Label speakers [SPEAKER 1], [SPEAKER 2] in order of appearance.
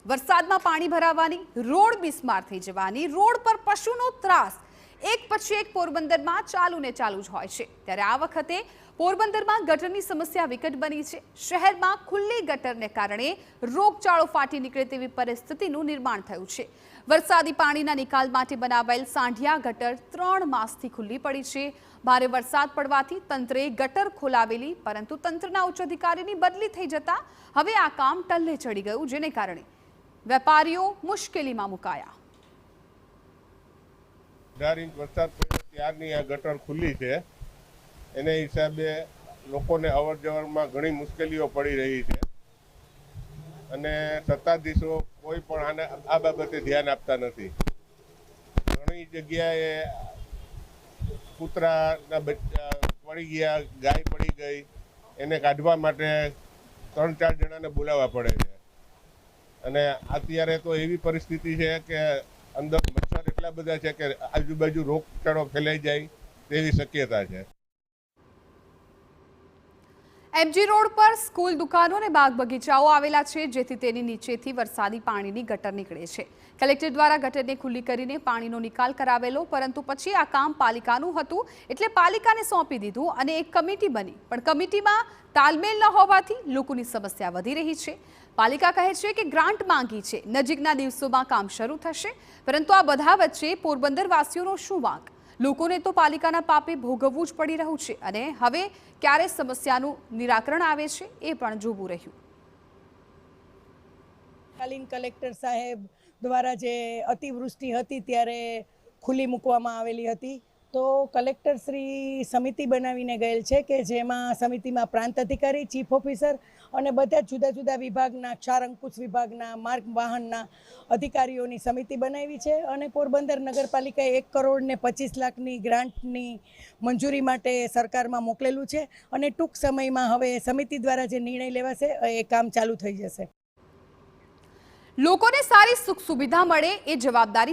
[SPEAKER 1] વરસાદમાં પાણી ભરાવાની, રોડ બિસ્માર થઈ જવાની, રોડ પર પશુનો ત્રાસ એક પછી એક પોરબંદરમાં ચાલુ ને ચાલુ જ હોય છે। ત્યારે આ વખતે પોરબંદરમાં ગટરની સમસ્યા વિકટ બની છે। શહેરમાં ખુલ્લી ગટરને કારણે રોગચાળો ફાટી નીકળે તેવી પરિસ્થિતિનું નિર્માણ થયું છે। વરસાદી પાણીના નિકાલ માટે બનાવાયેલ સાંઢિયા ગટર 3 માસથી ખુલ્લી પડી છે। ભારે વરસાદ પડવાથી તંત્રે ગટર ખોલાવેલી, પરંતુ તંત્રના ઉચ્ચ અધિકારીની બદલી થઈ જતા હવે આ કામ ટલ્લે ચડી ગયું, જેને કારણે વેપારીઓ મુશ્કેલીમાં મુકાયા।
[SPEAKER 2] 18 ઇંચ વરસાદ પડ્યો ત્યારની આ ગટર ખુલ્લી છે। એને હિસાબે લોકોને અવર જવરમાં ઘણી મુશ્કેલીઓ પડી રહી છે અને સત્તાધીશો કોઈ પણ આ બાબતે ધ્યાન આપતા નથી। ઘણી જગ્યાએ કૂતરાના બચ્ચા પડી ગયા, ગાય પડી ગઈ, એને કાઢવા માટે 3-4 જણાને બોલાવવા પડે છે અને અત્યારે તો એવી પરિસ્થિતિ છે કે અંદર મચ્છર એટલા બધા છે કે આજુબાજુ રોગચાળો ફેલાઈ જાય તેવી શક્યતા છે।
[SPEAKER 1] એમજી રોડ પર સ્કૂલ, દુકાનો અને બાગ બગીચાઓ આવેલા છે, જેથી તેની નીચેથી વરસાદી પાણીની ગટર નીકળે છે। કલેક્ટર દ્વારા ગટરને ખુલ્લી કરીને પાણીનો નિકાલ કરાવેલો, પરંતુ પછી આ કામ પાલિકાનું હતું એટલે પાલિકાને સોંપી દીધું અને એક કમિટી બની, પણ કમિટીમાં તાલમેલ ન હોવાથી લોકોની સમસ્યા વધી રહી છે। પાલિકા કહે છે કે ગ્રાન્ટ માંગી છે, નજીકના દિવસોમાં કામ શરૂ થશે, પરંતુ આ બધા વચ્ચે પોરબંદર વાસીઓનો શું વાંક? લોકોને તો પાલિકાના પાપે ભોગવવું જ પડી રહ્યું છે અને હવે ક્યારે સમસ્યાનું નિરાકરણ આવે છે એ પણ જોવું રહ્યું।
[SPEAKER 3] તત્કાલીન કલેક્ટર સાહેબ દ્વારા જે અતિવૃષ્ટિ હતી ત્યારે ખુલ્લી મૂકવામાં આવેલી હતી, તો કલેક્ટર શ્રી સમિતિ બનાવીને ગયેલ છે કે જેમાં સમિતિમાં પ્રાંત અધિકારી, ચીફ ઓફિસર અને બધા જુદા જુદા વિભાગના 4 અંકુશ વિભાગના માર્ગ વાહનના અધિકારીઓની સમિતિ બનાવી છે અને પોરબંદર નગરપાલિકાએ 1 કરોડ ને 25 લાખની ગ્રાન્ટની મંજૂરી માટે સરકારમાં મોકલેલું છે અને ટૂંક સમયમાં હવે સમિતિ દ્વારા જે નિર્ણય લેવાશે એ કામ ચાલુ થઈ જશે।
[SPEAKER 1] લોકોને સારી સુખ સુવિધા મળે એ જવાબદારી